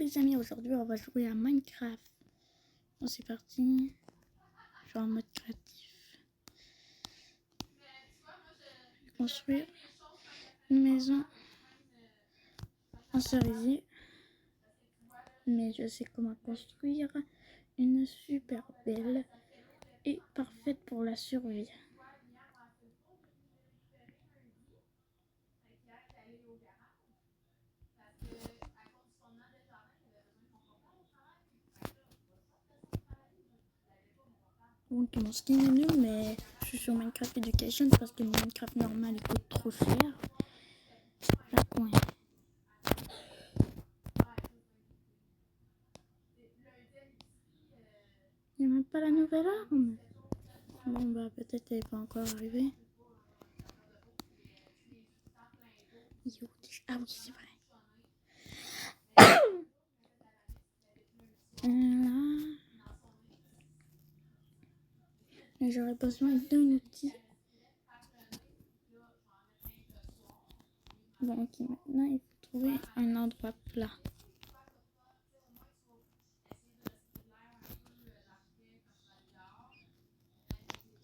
les amis, aujourd'hui on va jouer à Minecraft. Bon, c'est parti. Je vais en mode créatif. Je vais construire une maison en cerisier. Mais je sais comment construire une super belle et parfaite pour la survie. Donc mon skin est nul, mais je suis sur Minecraft Education parce que le Minecraft normal il coûte trop cher. La coin. Il n'y a même pas la nouvelle arme. Bon bah peut-être elle n'est pas encore arrivée. Ah oui c'est vrai. Là. Mais j'aurais besoin d'un outil. Donc maintenant il faut trouver un endroit plat.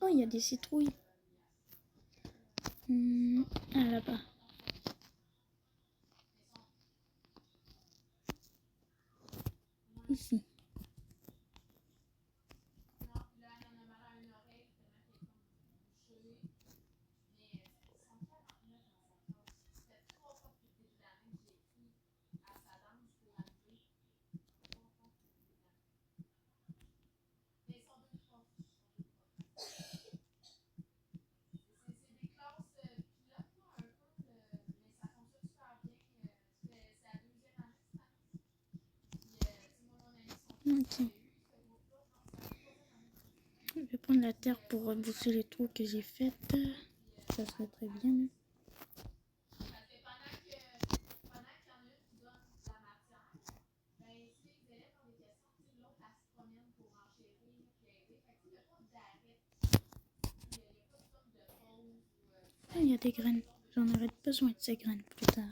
Oh il y a des citrouilles. Ah là-bas. Ici. Ok. Je vais prendre la terre pour boucher les trous que j'ai fait. Ça serait très bien. Ah, il y a des graines. J'en aurais besoin de ces graines plus tard.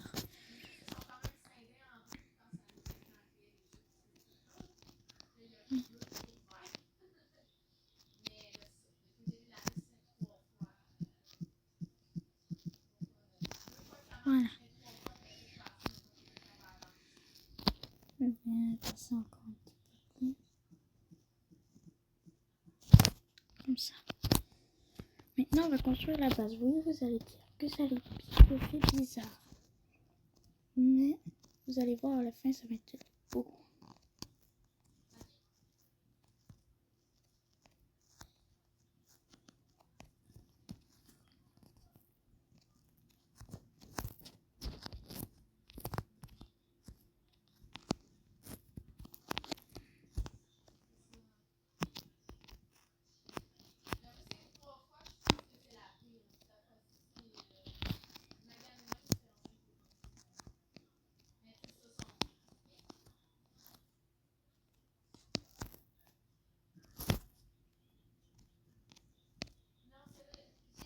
Voilà. Je vais passer encore un petit peu plus. Comme ça. Maintenant, on va construire la base. Oui, vous allez dire que ça fait bizarre. Mais vous allez voir à la fin, ça va être beau.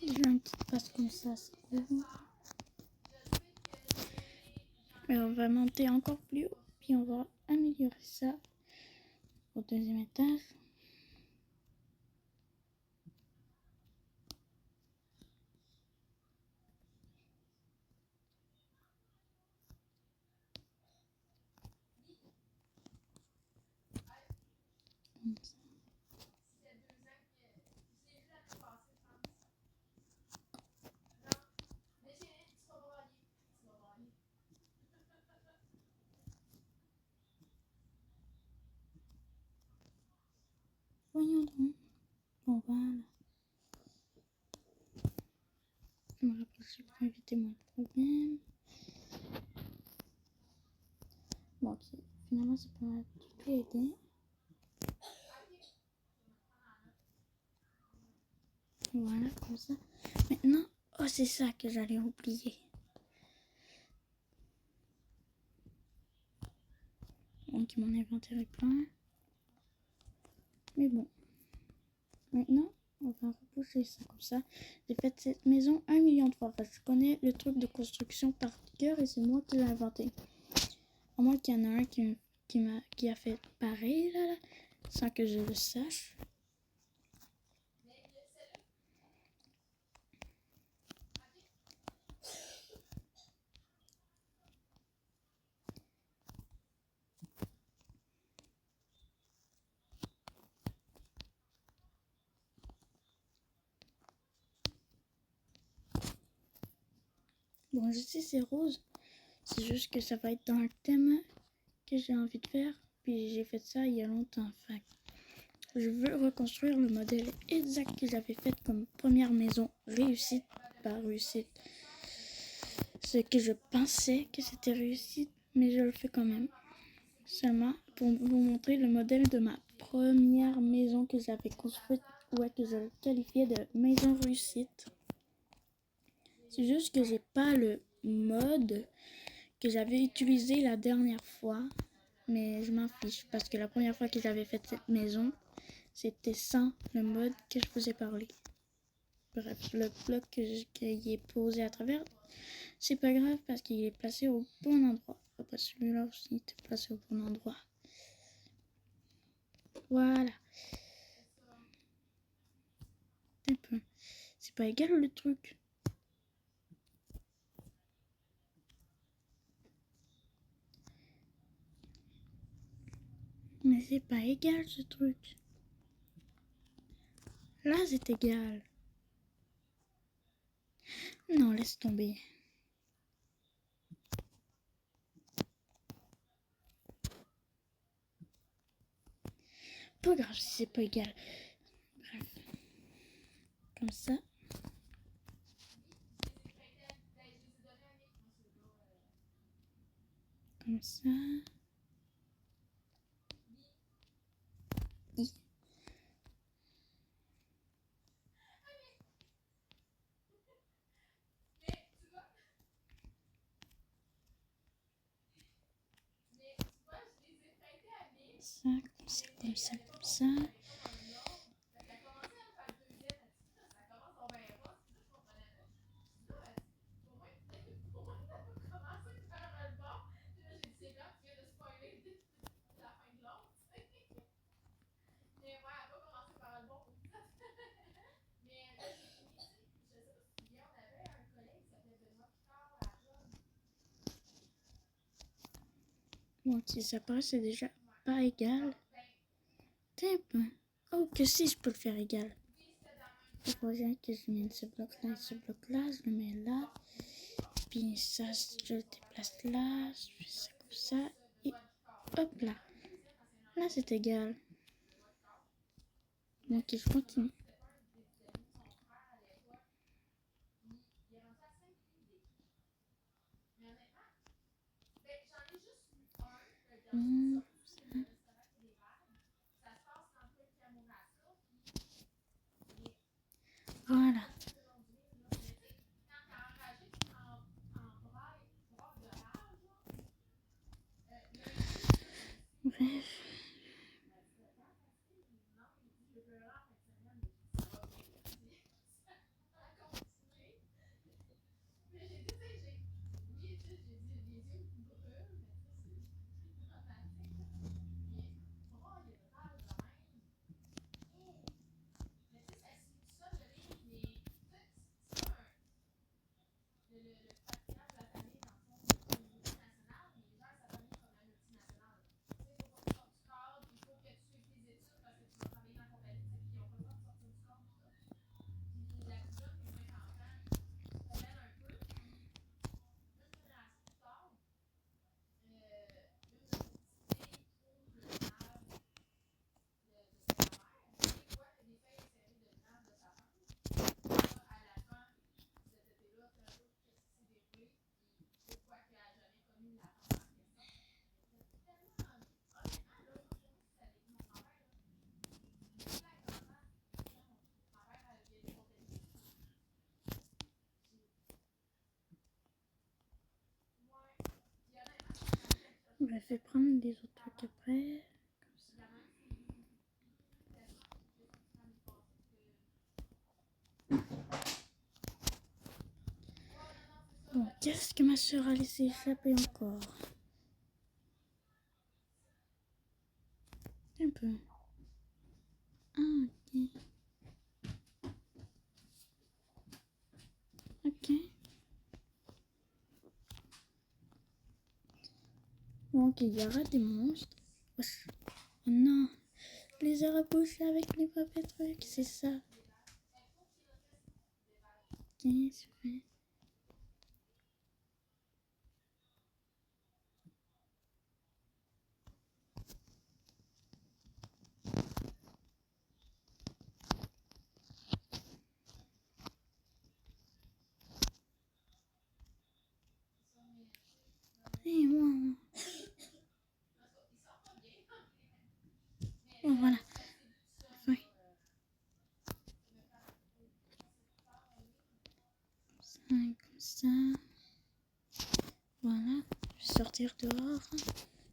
Je vais un petit passe comme ça, c'est cool. Et on va monter encore plus haut, puis on va améliorer ça au deuxième étage. Comme ça. Voyons donc. Bon, voilà. Je me rapproche pour éviter moins de problèmes. Bon, ok. Finalement, ça peut tout aider. Voilà, comme ça. Maintenant, oh, c'est ça que j'allais oublier. Donc, mon inventaire est plein. Mais bon. Maintenant, on va repousser ça comme ça. J'ai fait cette maison 1 million de fois. Parce que je connais le truc de construction par cœur et c'est moi qui l'ai inventé. À moins qu'il y en a un qui qui a fait pareil là, sans que je le sache. Bon, je sais c'est rose, c'est juste que ça va être dans le thème que j'ai envie de faire. Puis j'ai fait ça il y a longtemps. Fait je veux reconstruire le modèle exact que j'avais fait comme première maison, réussite par réussite. Ce que je pensais que c'était réussite, mais je le fais quand même. Seulement pour vous montrer le modèle de ma première maison que j'avais construite, ou que je qualifiais de maison réussite. C'est juste que j'ai pas le mode que j'avais utilisé la dernière fois, mais je m'en fiche parce que la première fois que j'avais fait cette maison, c'était sans le mode que je vous ai parlé. Bref, le bloc qui est posé à travers, c'est pas grave parce qu'il est placé au bon endroit. Après celui-là aussi était placé au bon endroit. Voilà. Un peu. C'est pas égal le truc. Mais c'est pas égal ce truc. Là c'est égal. Non, laisse tomber. Pas grave si c'est pas égal. Bref. Comme ça. Comme ça. Ça, comme ça, comme ça, comme ça. Bon, si ça paraît, c'est déjà pas égal. Oh, que si je peux le faire égal. Je reviens que je mets ce bloc-là et ce bloc-là, je le mets là. Puis ça, je le déplace là, je fais ça comme ça. Et hop là. Là, c'est égal. Donc, je continue. Voilà. Bref. On va faire prendre des autres trucs après. Bon, qu'est-ce que ma soeur a laissé échapper encore? peu. Ah, ok. Ok. Bon, ok, il y aura des monstres. Oh non. Les heures à bouger avec les papiers trucs, c'est ça. Ok, super. Et moi. Oh, voilà. Oui. Comme ça. Voilà. Je vais sortir dehors.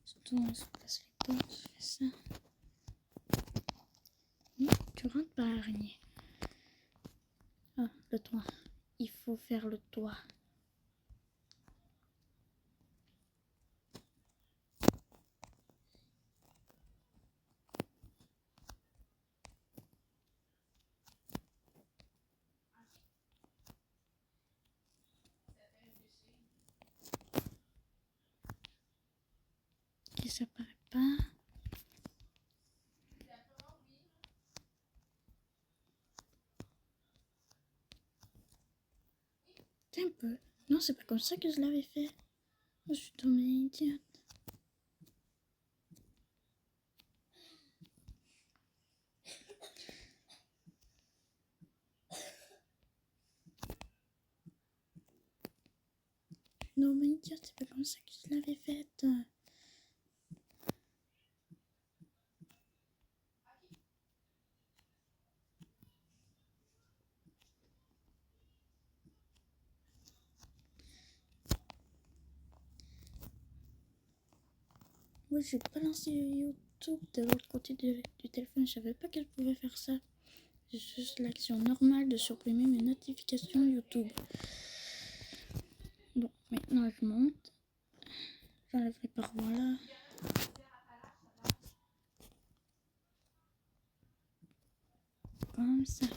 Surtout, on se passe les portes. Je fais ça. Non, tu rentres par l'araignée. Ah, le toit. Il faut faire le toit. Qui ça paraît pas. T'es un peu. Non, c'est pas comme ça que je l'avais fait. Je suis tombée idiote. Non, mais idiote, c'est pas comme ça que je l'avais faite. Moi, j'ai pas lancé YouTube de l'autre côté du téléphone. Je savais pas que je pouvais faire ça. J'ai juste l'action normale de supprimer mes notifications YouTube. Bon, maintenant je monte. J'enlève les parois là. Comme ça.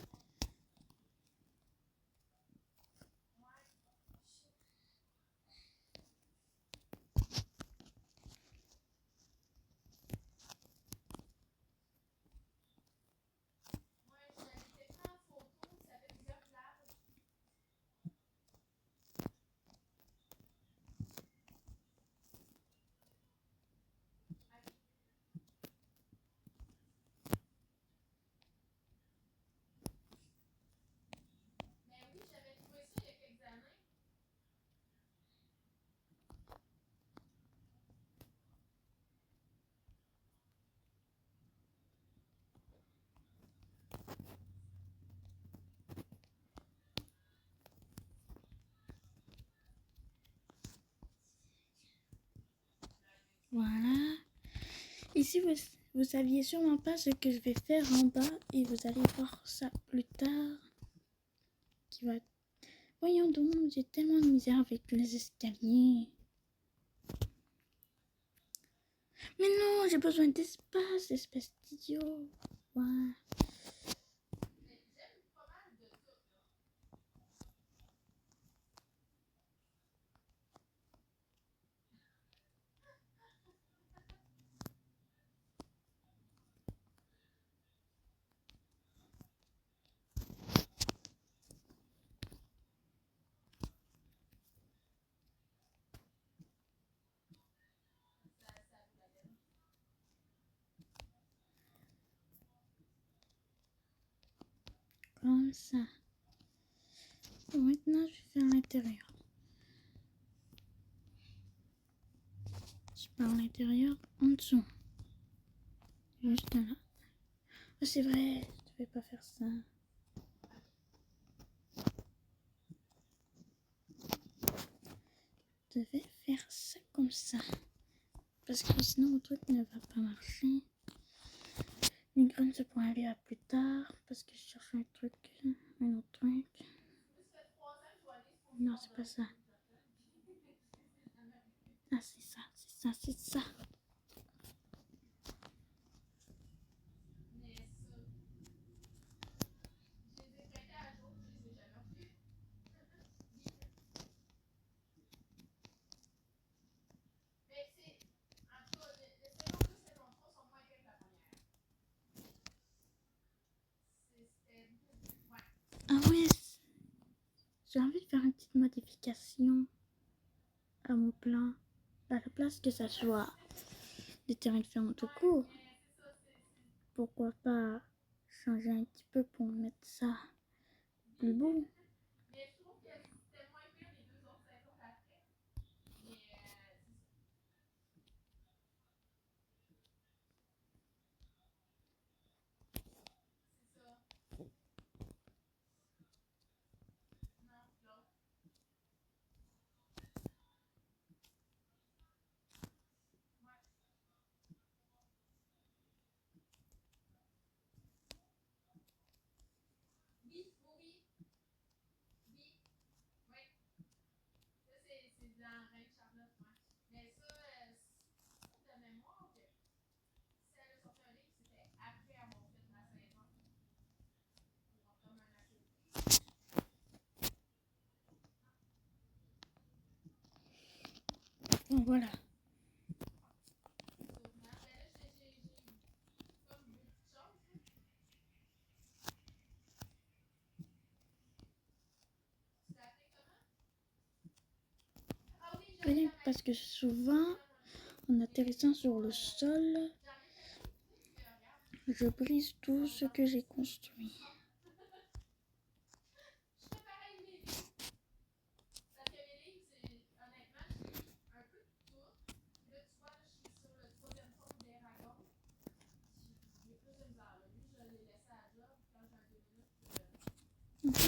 Voilà. Ici, vous saviez sûrement pas ce que je vais faire en bas et vous allez voir ça plus tard. Qui va... Voyons donc, j'ai tellement de misère avec les escaliers. Mais non, j'ai besoin d'espace, espèce d'idiot. Ouais. Comme ça. Bon, maintenant, je vais faire l'intérieur. Je pars l'intérieur en dessous. Juste là. Oh, c'est vrai, je devais pas faire ça. Je devais faire ça comme ça. Parce que sinon, mon truc ne va pas marcher. Les graines, ça pourrait aller à plus tard. Parce que je cherche un truc, un autre truc. Non, c'est pas ça. Ah, c'est ça, c'est ça, c'est ça. J'ai envie de faire une petite modification à mon plan. À la place que ça soit des terrains de ferme tout court, pourquoi pas changer un petit peu pour mettre ça plus beau. Bon, voilà. Parce que souvent, en atterrissant sur le sol, je brise tout ce que j'ai construit.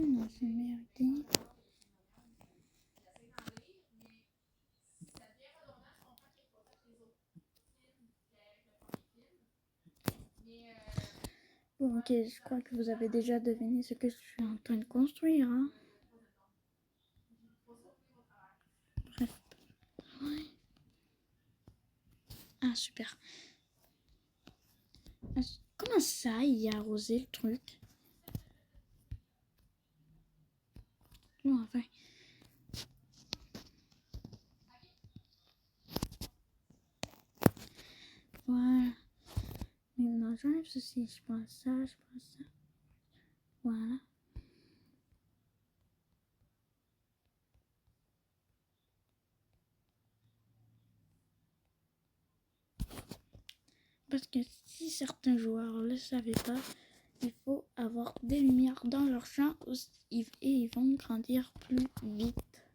Non, c'est merdé. Bon, ok, je crois que vous avez déjà deviné ce que je suis en train de construire, hein. Bref. Ouais. Ah, super. Comment ça, il a arrosé le truc? Bon, enfin. Voilà. Maintenant, j'enlève ceci. Je prends ça, je prends ça. Voilà. Parce que si certains joueurs ne le savaient pas, il faut avoir des lumières dans leur champ et ils vont grandir plus vite.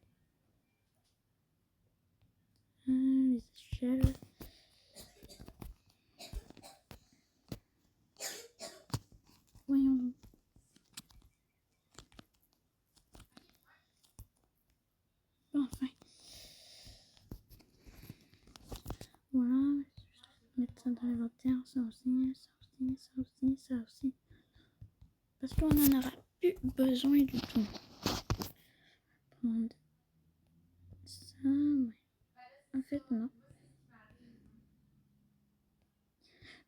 Les échelles. Voyons. Bon, enfin. Voilà. Mettre ça dans l'inventaire. Ça aussi, ça aussi, ça aussi, ça aussi. Parce qu'on n'en aura plus besoin du tout. Prendre ça, ouais. En fait, non.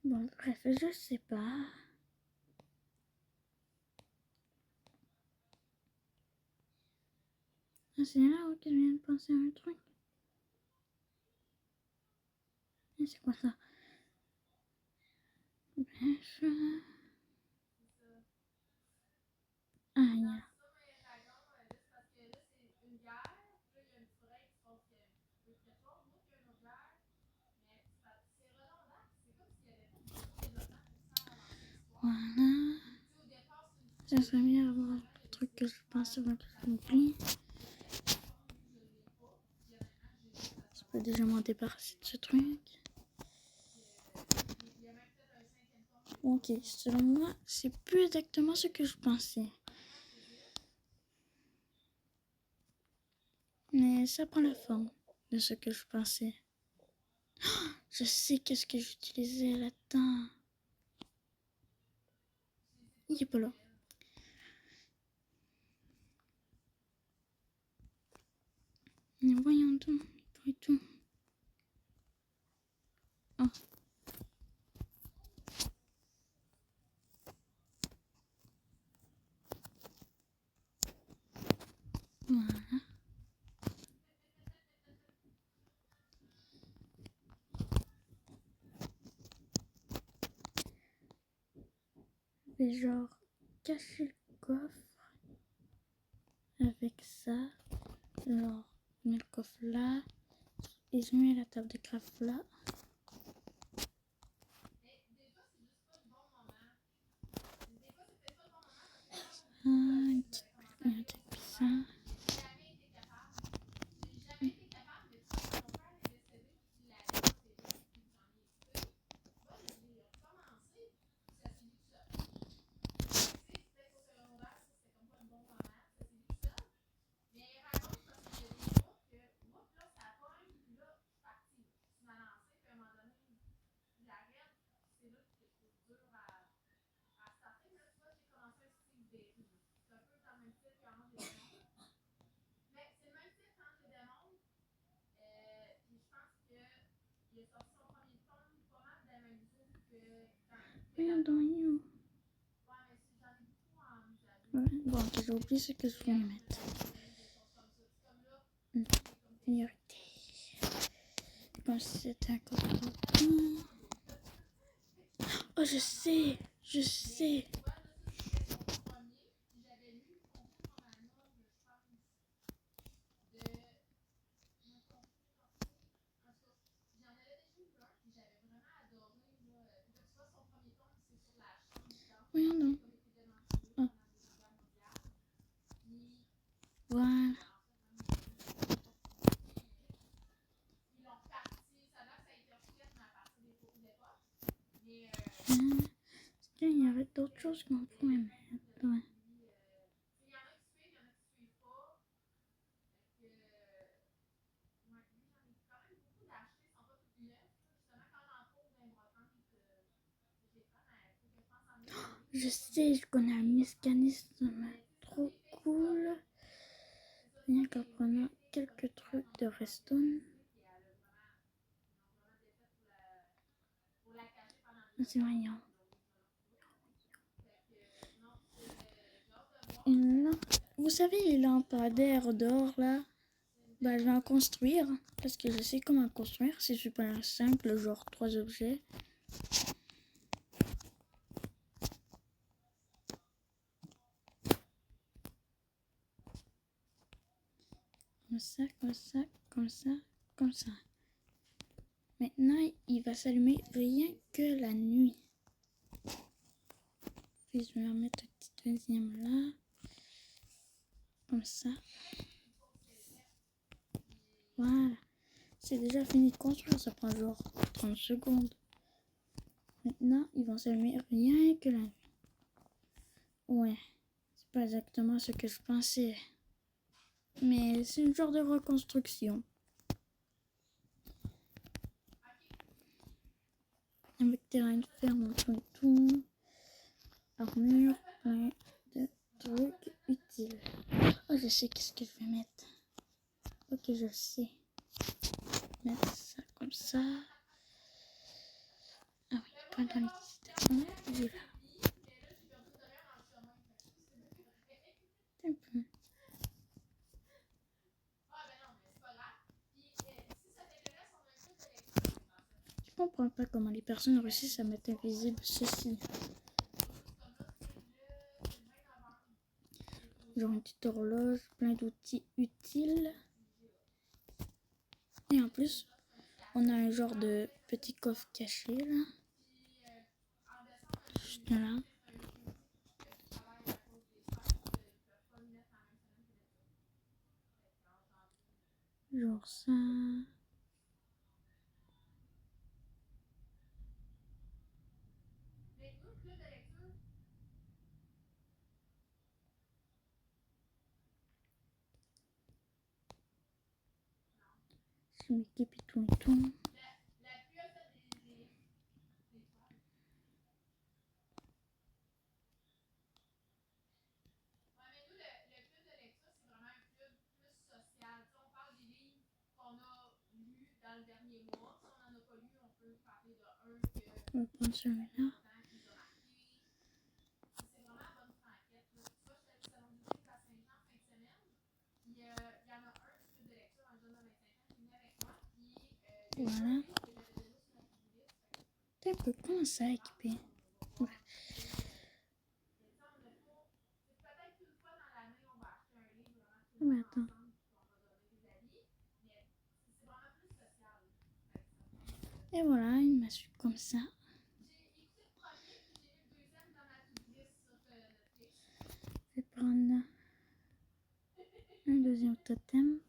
Bon, bref, je sais pas. Ah, c'est là où je viens de penser à un truc. Et c'est quoi ça? Bref. Ah, il y a. Voilà. Ça serait bien d'avoir le truc que je pense avant que je l'oublie. Je peux déjà m'en débarrasser de ce truc. Ok, selon moi, c'est plus exactement ce que je pensais. Mais ça prend la forme de ce que je pensais. Oh, je sais qu'est-ce que j'utilisais là-dedans. Il est pas là. Mais voyons donc, et tout. Oh. Voilà. Je vais genre cacher le coffre avec ça. Alors, je mets le coffre là. Et je mets la table de craft là. Une petite bibliothèque pizza. Voyons donc, you. Ouais, bon, j'ai oublié ce que je voulais mettre. Priorité. Comme si c'était un copain. Oh, je sais. Voyons donc. Oh. Voilà. Est-ce qu'il y avait d'autres choses qu'on pourrait mettre? Ouais. Je sais, je connais un mécanisme trop cool. Rien qu'en prenant quelques trucs de Redstone. C'est voyant. Vous savez les lampadaires d'or là? Bah, je vais en construire. Parce que je sais comment construire. C'est super simple, genre 3 objets. Comme ça, comme ça, comme ça, comme ça. Maintenant, il va s'allumer rien que la nuit. Puis je vais en mettre un petit deuxième là. Comme ça. Voilà. C'est déjà fini de construire. Ça prend genre 30 secondes. Maintenant, ils vont s'allumer rien que la nuit. Ouais. C'est pas exactement ce que je pensais. Mais c'est une genre de reconstruction. Avec terrain de ferme, tout. Armure, plein de trucs utiles. Oh, je sais qu'est-ce que je vais mettre. Ok, je sais. Mettre ça comme ça. Ah oui, pas dans l'excitation. Voilà. Un peu. Je comprends pas comment les personnes réussissent à mettre invisible ceci. Genre une petite horloge, plein d'outils utiles. Et en plus, on a un genre de petit coffre caché là. Juste là. Genre ça. Je m'équipe et tout et tout. On va prendre celui-là. Voilà. Un peu comment ça équipé. Ouais. mais attends. Et voilà, il m'a su comme ça. Je vais prendre un deuxième totem.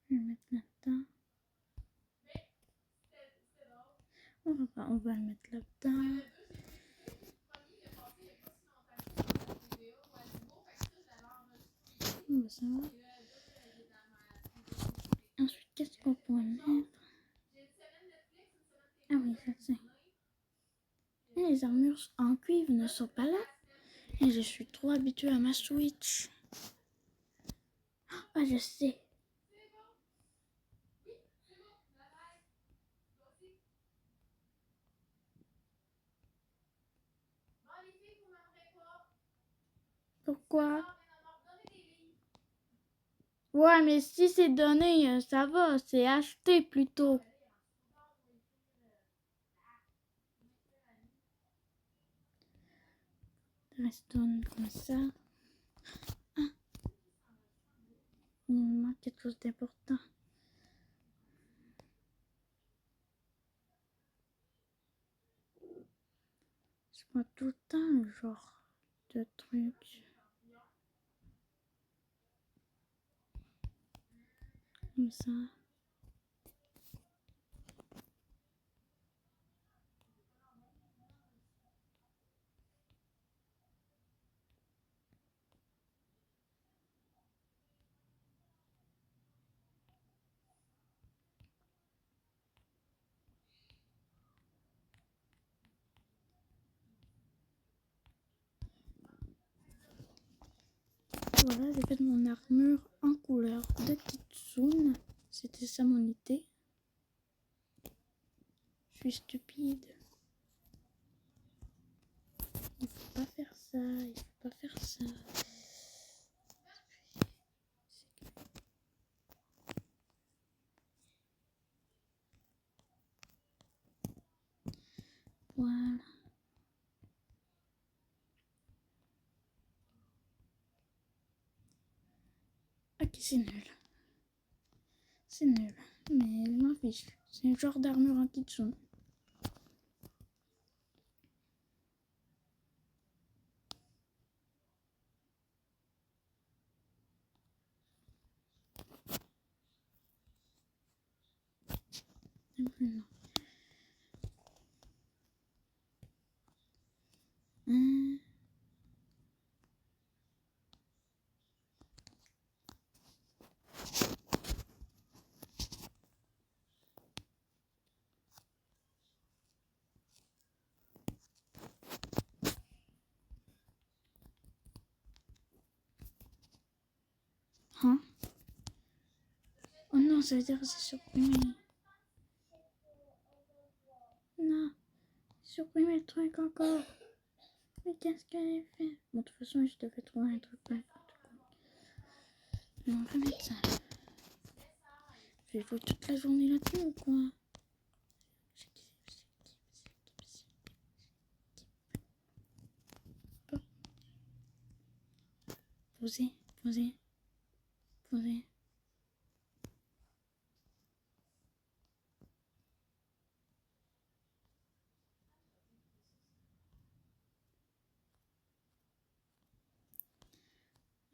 Je vais le mettre là-dedans. On va le mettre là-dedans. Ça va. Ensuite, qu'est-ce qu'on pourrait mettre? Ah oui, ça c'est. Et les armures en cuivre ne sont pas là. Et je suis trop habituée à ma Switch. Ah, je sais. Pourquoi? Ouais, mais si c'est donné, ça va. C'est acheté plutôt. Restons comme ça. Ah. Il me manque quelque chose d'important. C'est pas tout le temps le genre de truc. Comme ça. Voilà, j'ai fait mon armure en couleur de Kitsune. C'était ça mon idée. Je suis stupide. Il faut pas faire ça, il faut pas faire ça. Voilà. Ok, c'est nul. C'est nul. Mais je m'en fiche. C'est un genre d'armure en Kitsune. Non. Hein? Oh non, ça veut dire que c'est supprimé. Non, supprimé le truc encore. Mais qu'est-ce qu'elle a fait? Bon, de toute façon, je devais trouver un truc n'importe quoi. Non, on va mettre ça. Je vais jouer toute la journée là-dessus ou quoi? Posez, posez, posez.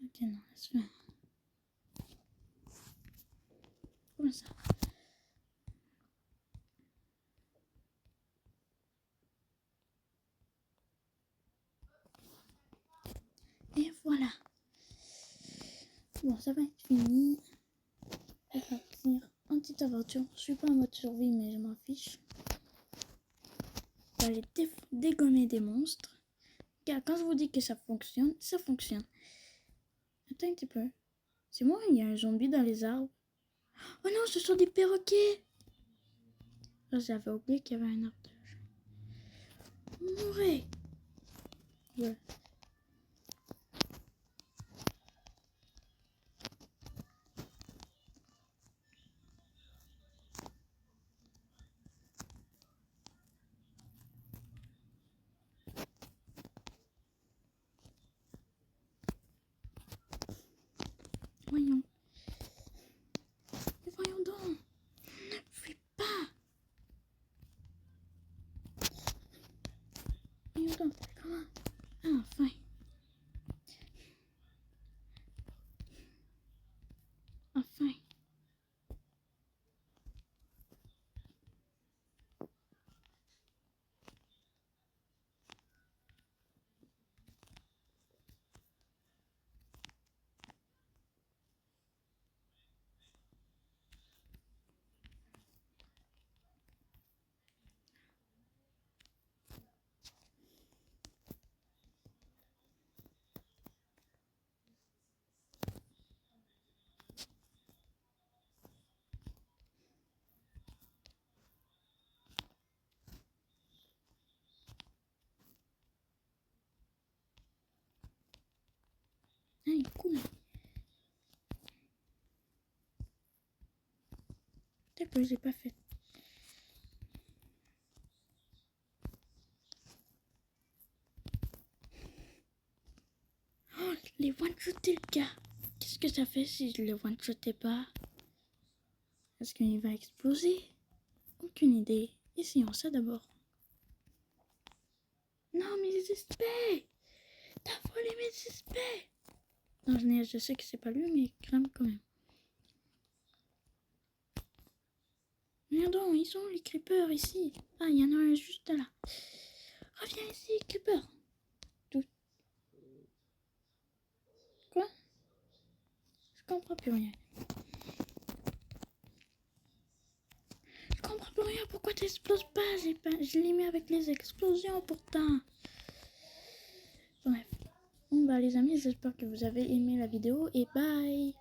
Ok, non, laisse faire. Comme ça. Et voilà. Bon, ça va être fini. Je vais partir en petite aventure. Je suis pas en mode survie, mais je m'en fiche. Je vais aller dégommer des monstres. Car quand je vous dis que ça fonctionne, ça fonctionne. Attends un petit peu. C'est moi, il y a un zombie dans les arbres. Oh non, ce sont des perroquets. Oh, j'avais oublié qu'il y avait un arbre de jeu. Mourez. Ouais. voyons. Mais voyons donc. Ne fuis pas. Voyons donc. Comment? Ah, enfin. Enfin. Ah, il est cool. Peut-être que je l'ai pas fait. Oh, les one-shotés, le gars. Qu'est-ce que ça fait si je le one-shotais pas? Est-ce qu'il va exploser? Aucune idée. Essayons ça d'abord. Non, mais les suspects! T'as volé mes suspects! Non, je sais que c'est pas lui, mais quand même. Regarde donc, ils sont les creepers ici. Ah, il y en a un juste là. Reviens ici, creeper. Tout. Quoi? Je comprends plus rien. Je comprends plus rien. Pourquoi t'exploses pas? Je l'ai mis avec les explosions pourtant. Bref. Bon bah les amis, j'espère que vous avez aimé la vidéo et bye.